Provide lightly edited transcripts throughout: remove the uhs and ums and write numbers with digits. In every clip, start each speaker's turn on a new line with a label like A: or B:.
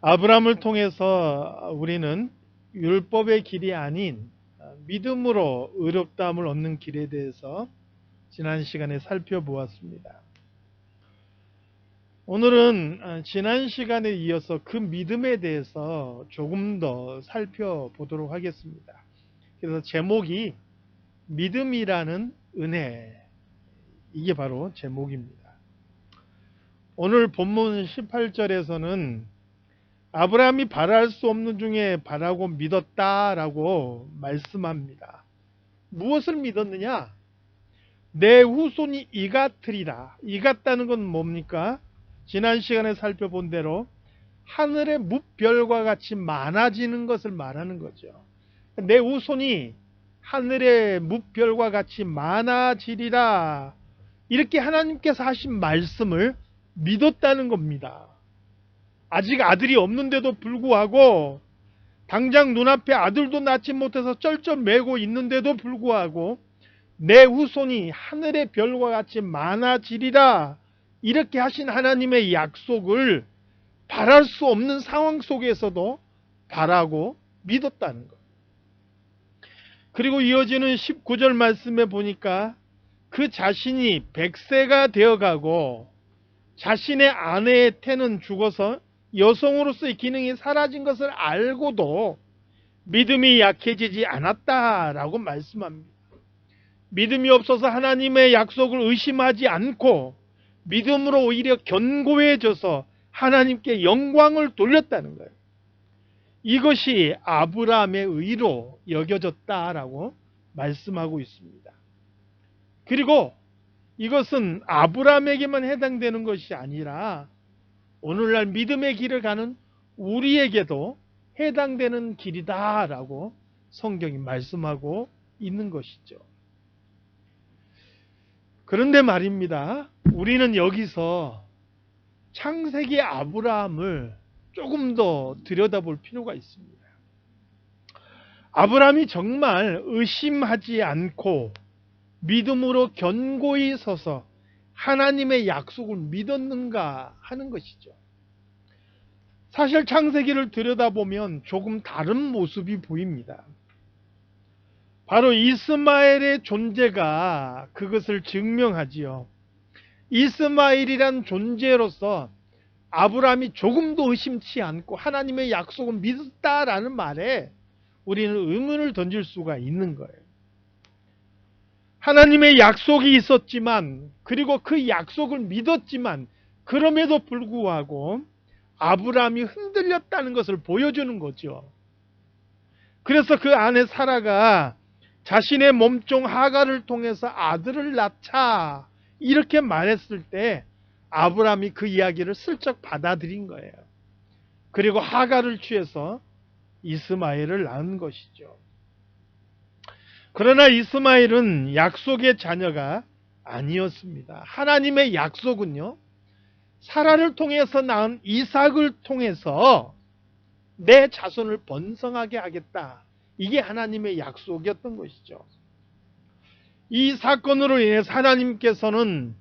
A: 아브라함을 통해서 우리는 율법의 길이 아닌 믿음으로 의롭다함을 얻는 길에 대해서 지난 시간에 살펴보았습니다. 오늘은 지난 시간에 이어서 그 믿음에 대해서 조금 더 살펴보도록 하겠습니다. 그래서 제목이 믿음이라는 은혜, 이게 바로 제목입니다. 오늘 본문 18절에서는 아브라함이 바랄 수 없는 중에 바라고 믿었다라고 말씀합니다. 무엇을 믿었느냐? 내 후손이 이같으리라. 이같다는 건 뭡니까? 지난 시간에 살펴본 대로 하늘의 뭇별과 같이 많아지는 것을 말하는 거죠. 내 후손이 하늘의 뭇별과 같이 많아지리라. 이렇게 하나님께서 하신 말씀을 믿었다는 겁니다. 아직 아들이 없는데도 불구하고 당장 눈앞에 아들도 낳지 못해서 쩔쩔매고 있는데도 불구하고 내 후손이 하늘의 별과 같이 많아지리라, 이렇게 하신 하나님의 약속을 바랄 수 없는 상황 속에서도 바라고 믿었다는 것. 그리고 이어지는 19절 말씀에 보니까 그 자신이 100세가 되어가고 자신의 아내의 태는 죽어서 여성으로서의 기능이 사라진 것을 알고도 믿음이 약해지지 않았다라고 말씀합니다. 믿음이 없어서 하나님의 약속을 의심하지 않고 믿음으로 오히려 견고해져서 하나님께 영광을 돌렸다는 거예요. 이것이 아브라함의 의로 여겨졌다라고 말씀하고 있습니다. 그리고 이것은 아브라함에게만 해당되는 것이 아니라 오늘날 믿음의 길을 가는 우리에게도 해당되는 길이다라고 성경이 말씀하고 있는 것이죠. 그런데 말입니다. 우리는 여기서 창세기 아브라함을 조금 더 들여다볼 필요가 있습니다. 아브라함이 정말 의심하지 않고 믿음으로 견고히 서서 하나님의 약속을 믿었는가 하는 것이죠. 사실 창세기를 들여다보면 조금 다른 모습이 보입니다. 바로 이스마엘의 존재가 그것을 증명하지요. 이스마엘이란 존재로서 아브라함이 조금도 의심치 않고 하나님의 약속을 믿었다라는 말에 우리는 의문을 던질 수가 있는 거예요. 하나님의 약속이 있었지만, 그리고 그 약속을 믿었지만, 그럼에도 불구하고 아브라함이 흔들렸다는 것을 보여주는 거죠. 그래서 그 아내 사라가 자신의 몸종 하갈을 통해서 아들을 낳자 이렇게 말했을 때 아브라함이 그 이야기를 슬쩍 받아들인 거예요. 그리고 하갈을 취해서 이스마엘을 낳은 것이죠. 그러나 이스마엘은 약속의 자녀가 아니었습니다. 하나님의 약속은요, 사라를 통해서 낳은 이삭을 통해서 내 자손을 번성하게 하겠다. 이게 하나님의 약속이었던 것이죠. 이 사건으로 인해서 하나님께서는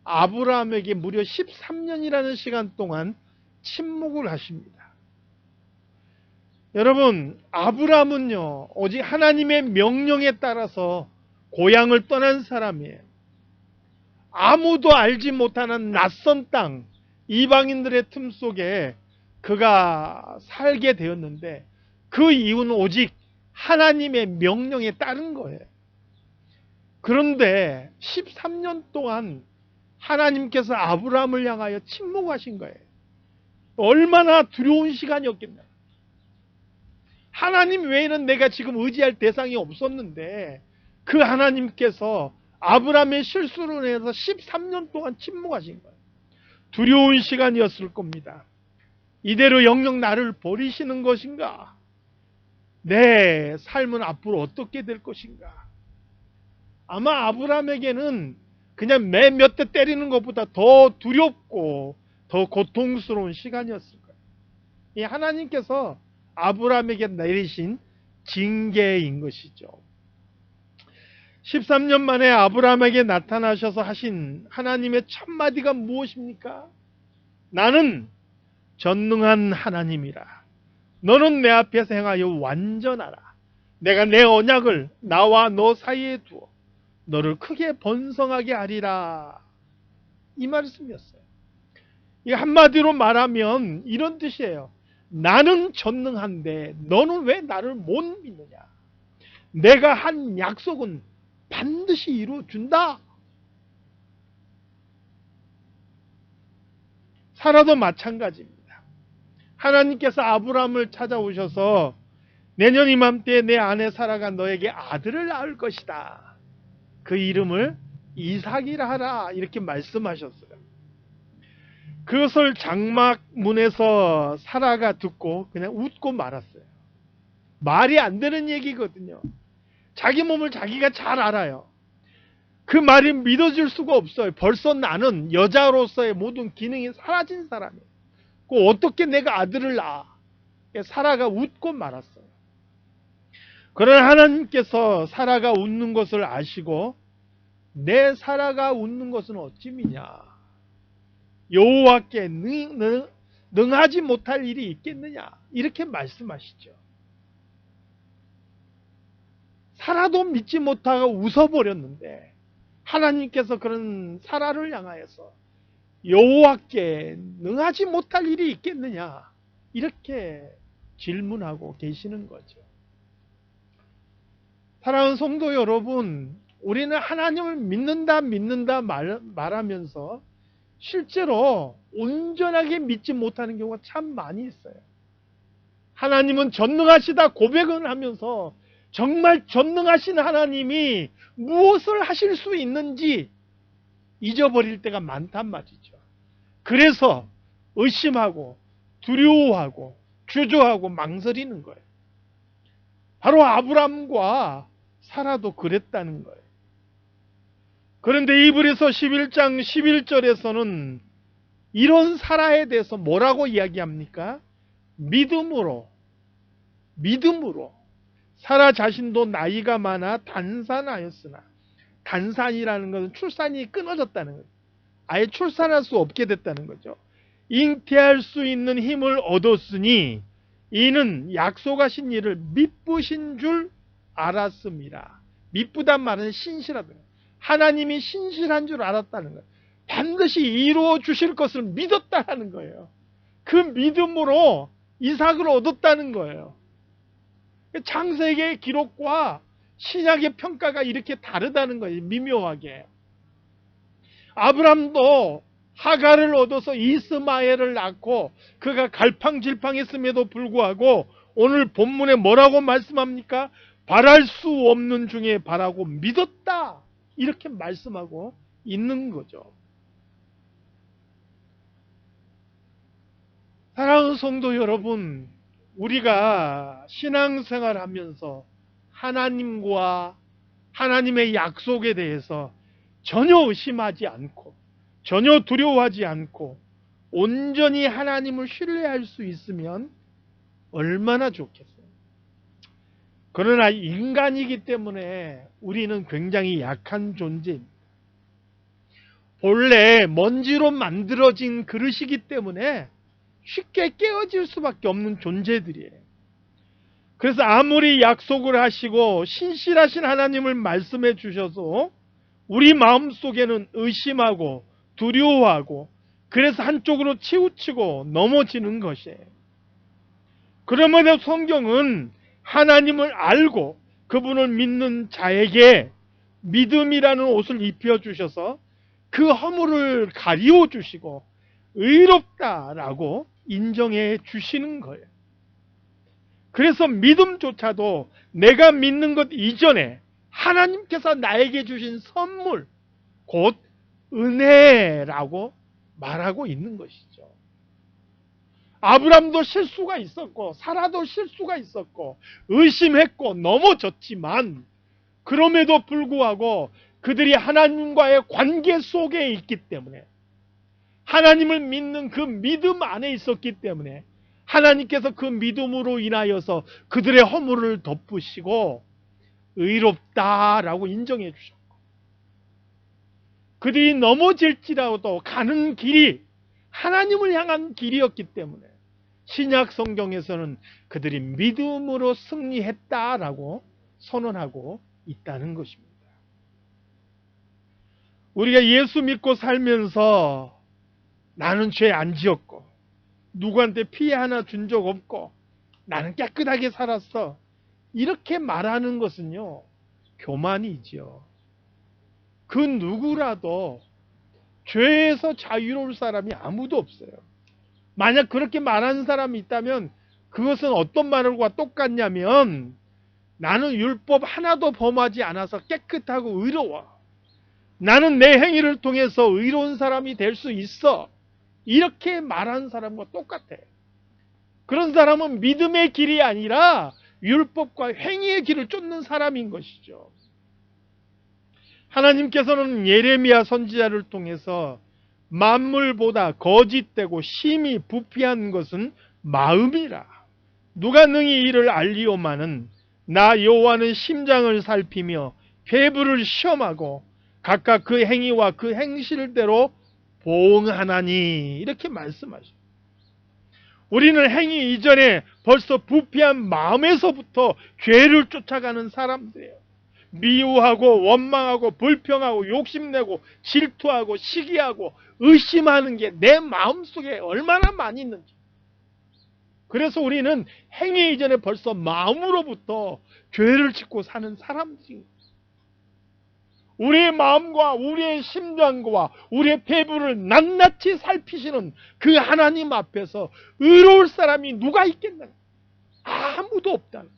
A: 아브라함에게 무려 13년이라는 시간 동안 침묵을 하십니다. 여러분, 아브라함은요, 오직 하나님의 명령에 따라서 고향을 떠난 사람이에요. 아무도 알지 못하는 낯선 땅, 이방인들의 틈 속에 그가 살게 되었는데, 그 이유는 오직 하나님의 명령에 따른 거예요. 그런데 13년 동안 하나님께서 아브라함을 향하여 침묵하신 거예요. 얼마나 두려운 시간이었겠냐. 하나님 외에는 내가 지금 의지할 대상이 없었는데 그 하나님께서 아브라함의 실수로 인해서 13년 동안 침묵하신 거예요. 두려운 시간이었을 겁니다. 이대로 영영 나를 버리시는 것인가? 내 삶은 앞으로 어떻게 될 것인가? 아마 아브라함에게는 그냥 매 몇 대 때리는 것보다 더 두렵고 더 고통스러운 시간이었을 거예요. 이 하나님께서 아브라함에게 내리신 징계인 것이죠. 13년 만에 아브라함에게 나타나셔서 하신 하나님의 첫 마디가 무엇입니까? 나는 전능한 하나님이라. 너는 내 앞에서 행하여 완전하라. 내가 내 언약을 나와 너 사이에 두어 너를 크게 번성하게 하리라. 이 말씀이었어요. 이 한마디로 말하면 이런 뜻이에요. 나는 전능한데 너는 왜 나를 못 믿느냐. 내가 한 약속은 반드시 이루어준다. 사라도 마찬가지입니다. 하나님께서 아브라함을 찾아오셔서 내년 이맘때에 내 아내 사라가 너에게 아들을 낳을 것이다. 그 이름을 이삭이라 하라. 이렇게 말씀하셨어요. 그것을 장막문에서 사라가 듣고 그냥 웃고 말았어요. 말이 안 되는 얘기거든요. 자기 몸을 자기가 잘 알아요. 그 말이 믿어질 수가 없어요. 벌써 나는 여자로서의 모든 기능이 사라진 사람이에요. 그 어떻게 내가 아들을 낳아? 사라가 웃고 말았어요. 그러나 하나님께서 사라가 웃는 것을 아시고 내 사라가 웃는 것은 어찌미냐? 여호와께 능하지 못할 일이 있겠느냐? 이렇게 말씀하시죠. 사라도 믿지 못하고 웃어버렸는데 하나님께서 그런 사라를 향하여서 여호와께 능하지 못할 일이 있겠느냐? 이렇게 질문하고 계시는 거죠. 사랑하는 성도 여러분, 우리는 하나님을 믿는다 말하면서 실제로 온전하게 믿지 못하는 경우가 참 많이 있어요. 하나님은 전능하시다 고백을 하면서 정말 전능하신 하나님이 무엇을 하실 수 있는지 잊어버릴 때가 많단 말이죠. 그래서 의심하고 두려워하고 주저하고 망설이는 거예요. 바로 아브람과 사라도 그랬다는 거예요. 그런데 이브리서 11장 11절에서는 이런 사라에 대해서 뭐라고 이야기합니까? 믿음으로 사라 자신도 나이가 많아 단산하였으나, 단산이라는 것은 출산이 끊어졌다는 거죠. 아예 출산할 수 없게 됐다는 거죠. 잉태할 수 있는 힘을 얻었으니 이는 약속하신 일을 미쁘신 줄 알았습니다. 미쁘단 말은 신실하다. 하나님이 신실한 줄 알았다는 거예요. 반드시 이루어 주실 것을 믿었다는 거예요. 그 믿음으로 이삭을 얻었다는 거예요. 창세기의 기록과 신약의 평가가 이렇게 다르다는 거예요. 미묘하게. 아브람도 하갈을 얻어서 이스마엘을 낳고 그가 갈팡질팡했음에도 불구하고 오늘 본문에 뭐라고 말씀합니까? 바랄 수 없는 중에 바라고 믿었다. 이렇게 말씀하고 있는 거죠. 사랑하는 성도 여러분, 우리가 신앙생활 하면서 하나님과 하나님의 약속에 대해서 전혀 의심하지 않고 전혀 두려워하지 않고 온전히 하나님을 신뢰할 수 있으면 얼마나 좋겠어요. 그러나 인간이기 때문에 우리는 굉장히 약한 존재입니다. 본래 먼지로 만들어진 그릇이기 때문에 쉽게 깨어질 수밖에 없는 존재들이에요. 그래서 아무리 약속을 하시고 신실하신 하나님을 말씀해 주셔서 우리 마음속에는 의심하고 두려워하고 그래서 한쪽으로 치우치고 넘어지는 것이에요. 그러므로 성경은 하나님을 알고 그분을 믿는 자에게 믿음이라는 옷을 입혀주셔서 그 허물을 가리워 주시고 의롭다라고 인정해 주시는 거예요. 그래서 믿음조차도 내가 믿는 것 이전에 하나님께서 나에게 주신 선물, 곧 은혜라고 말하고 있는 것이죠. 아브람도 실수가 있었고 사라도 실수가 있었고 의심했고 넘어졌지만 그럼에도 불구하고 그들이 하나님과의 관계 속에 있기 때문에 하나님을 믿는 그 믿음 안에 있었기 때문에 하나님께서 그 믿음으로 인하여서 그들의 허물을 덮으시고 의롭다라고 인정해 주셨고 그들이 넘어질지라도 가는 길이 하나님을 향한 길이었기 때문에 신약 성경에서는 그들이 믿음으로 승리했다라고 선언하고 있다는 것입니다. 우리가 예수 믿고 살면서 나는 죄 안 지었고 누구한테 피해 하나 준 적 없고 나는 깨끗하게 살았어, 이렇게 말하는 것은요, 교만이지요. 그 누구라도 죄에서 자유로울 사람이 아무도 없어요. 만약 그렇게 말하는 사람이 있다면 그것은 어떤 말과 똑같냐면, 나는 율법 하나도 범하지 않아서 깨끗하고 의로워, 나는 내 행위를 통해서 의로운 사람이 될 수 있어, 이렇게 말하는 사람과 똑같아요. 그런 사람은 믿음의 길이 아니라 율법과 행위의 길을 쫓는 사람인 것이죠. 하나님께서는 예레미야 선지자를 통해서 만물보다 거짓되고 심히 부패한 것은 마음이라. 누가 능히 이를 알리오마는 나 여호와는 심장을 살피며 폐부를 시험하고 각각 그 행위와 그 행실대로 보응하나니, 이렇게 말씀하셔요. 우리는 행위 이전에 벌써 부패한 마음에서부터 죄를 쫓아가는 사람들이에요. 미워하고 원망하고 불평하고 욕심내고 질투하고 시기하고 의심하는 게 내 마음속에 얼마나 많이 있는지. 그래서 우리는 행위 이전에 벌써 마음으로부터 죄를 짓고 사는 사람들입니다. 우리의 마음과 우리의 심장과 우리의 폐부를 낱낱이 살피시는 그 하나님 앞에서 의로울 사람이 누가 있겠나? 아무도 없다는 거예요.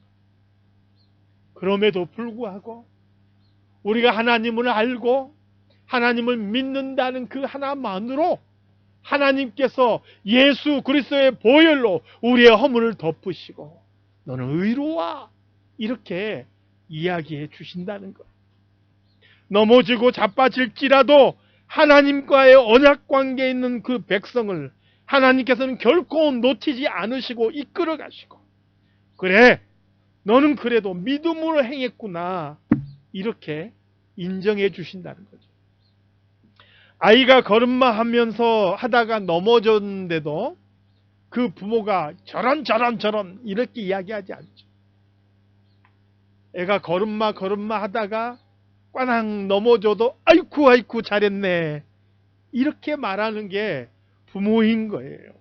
A: 그럼에도 불구하고 우리가 하나님을 알고 하나님을 믿는다는 그 하나만으로 하나님께서 예수 그리스도의 보혈로 우리의 허물을 덮으시고 너는 의로워, 이렇게 이야기해 주신다는 것. 넘어지고 자빠질지라도 하나님과의 언약 관계에 있는 그 백성을 하나님께서는 결코 놓치지 않으시고 이끌어 가시고, 그래 너는 그래도 믿음으로 행했구나, 이렇게 인정해 주신다는 거죠. 아이가 걸음마 하면서 하다가 넘어졌는데도 그 부모가 저런 이렇게 이야기하지 않죠. 애가 걸음마 하다가 꽈당 넘어져도 아이쿠 잘했네, 이렇게 말하는 게 부모인 거예요.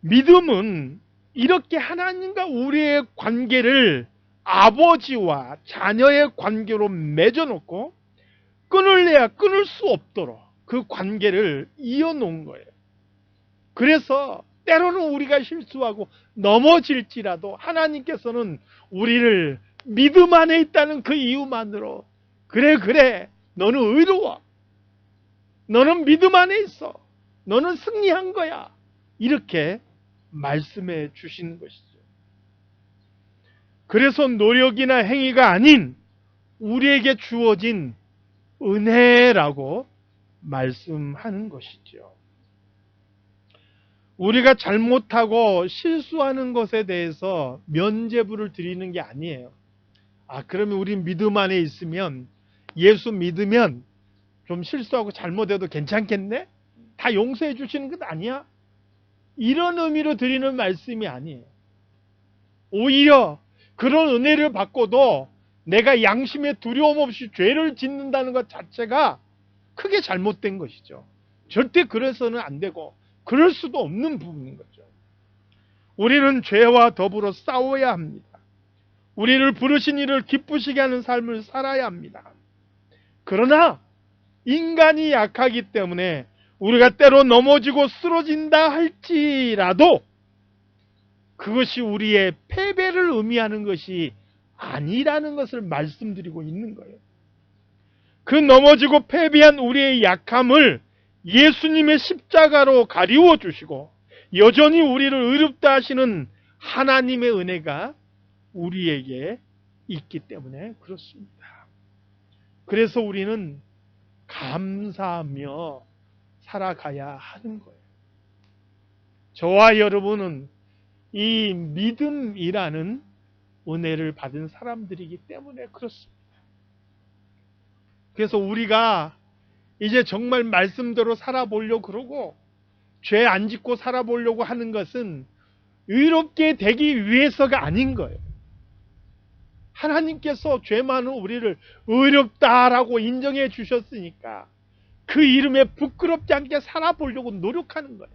A: 믿음은 이렇게 하나님과 우리의 관계를 아버지와 자녀의 관계로 맺어놓고 끊을래야 끊을 수 없도록 그 관계를 이어놓은 거예요. 그래서 때로는 우리가 실수하고 넘어질지라도 하나님께서는 우리를 믿음 안에 있다는 그 이유만으로 그래 너는 의로워, 너는 믿음 안에 있어, 너는 승리한 거야, 이렇게 말씀해 주시는 것이죠. 그래서 노력이나 행위가 아닌 우리에게 주어진 은혜라고 말씀하는 것이죠. 우리가 잘못하고 실수하는 것에 대해서 면죄부를 드리는 게 아니에요. 그러면 우리 믿음 안에 있으면, 예수 믿으면 좀 실수하고 잘못해도 괜찮겠네? 다 용서해 주시는 것 아니야? 이런 의미로 드리는 말씀이 아니에요. 오히려 그런 은혜를 받고도 내가 양심에 두려움 없이 죄를 짓는다는 것 자체가 크게 잘못된 것이죠. 절대 그래서는 안 되고 그럴 수도 없는 부분인 거죠. 우리는 죄와 더불어 싸워야 합니다. 우리를 부르신 이를 기쁘시게 하는 삶을 살아야 합니다. 그러나 인간이 약하기 때문에 우리가 때로 넘어지고 쓰러진다 할지라도 그것이 우리의 패배를 의미하는 것이 아니라는 것을 말씀드리고 있는 거예요. 그 넘어지고 패배한 우리의 약함을 예수님의 십자가로 가리워 주시고 여전히 우리를 의롭다 하시는 하나님의 은혜가 우리에게 있기 때문에 그렇습니다. 그래서 우리는 감사하며 살아가야 하는 거예요. 저와 여러분은 이 믿음이라는 은혜를 받은 사람들이기 때문에 그렇습니다. 그래서 우리가 이제 정말 말씀대로 살아보려고 그러고 죄 안 짓고 살아보려고 하는 것은 의롭게 되기 위해서가 아닌 거예요. 하나님께서 죄 많은 우리를 의롭다라고 인정해 주셨으니까 그 이름에 부끄럽지 않게 살아보려고 노력하는 거예요.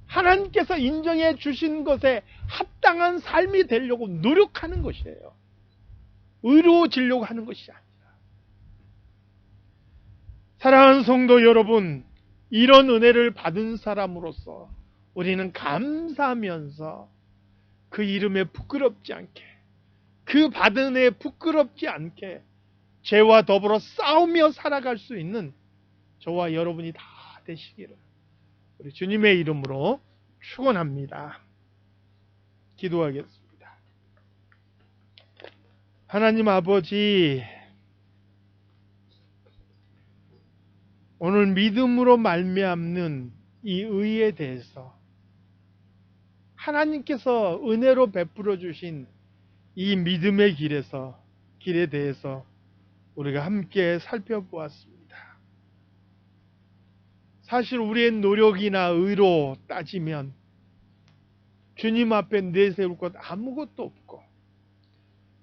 A: 하나님께서 인정해 주신 것에 합당한 삶이 되려고 노력하는 것이에요. 의로워지려고 하는 것이 아니라. 사랑하는 성도 여러분, 이런 은혜를 받은 사람으로서 우리는 감사하면서 그 이름에 부끄럽지 않게, 그 받은 은혜에 부끄럽지 않게 죄와 더불어 싸우며 살아갈 수 있는 저와 여러분이 다 되시기를 우리 주님의 이름으로 축원합니다. 기도하겠습니다. 하나님 아버지, 오늘 믿음으로 말미암는 이 의에 대해서 하나님께서 은혜로 베풀어 주신 이 믿음의 길에 대해서 우리가 함께 살펴보았습니다. 사실 우리의 노력이나 의로 따지면 주님 앞에 내세울 것 아무것도 없고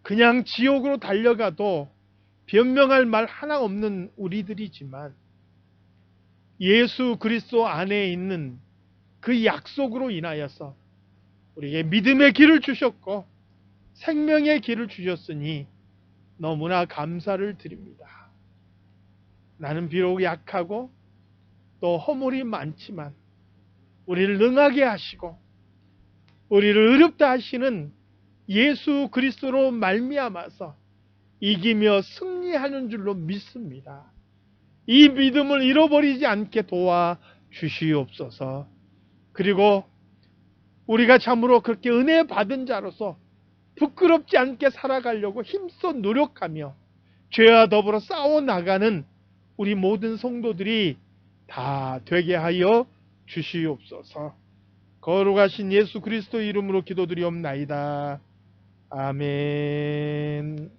A: 그냥 지옥으로 달려가도 변명할 말 하나 없는 우리들이지만 예수 그리스도 안에 있는 그 약속으로 인하여서 우리에게 믿음의 길을 주셨고 생명의 길을 주셨으니 너무나 감사를 드립니다. 나는 비록 약하고 또 허물이 많지만 우리를 능하게 하시고 우리를 의롭다 하시는 예수 그리스도로 말미암아서 이기며 승리하는 줄로 믿습니다. 이 믿음을 잃어버리지 않게 도와주시옵소서. 그리고 우리가 참으로 그렇게 은혜 받은 자로서 부끄럽지 않게 살아가려고 힘써 노력하며 죄와 더불어 싸워나가는 우리 모든 성도들이 다 되게 하여 주시옵소서. 거룩하신 예수 그리스도 이름으로 기도드리옵나이다. 아멘.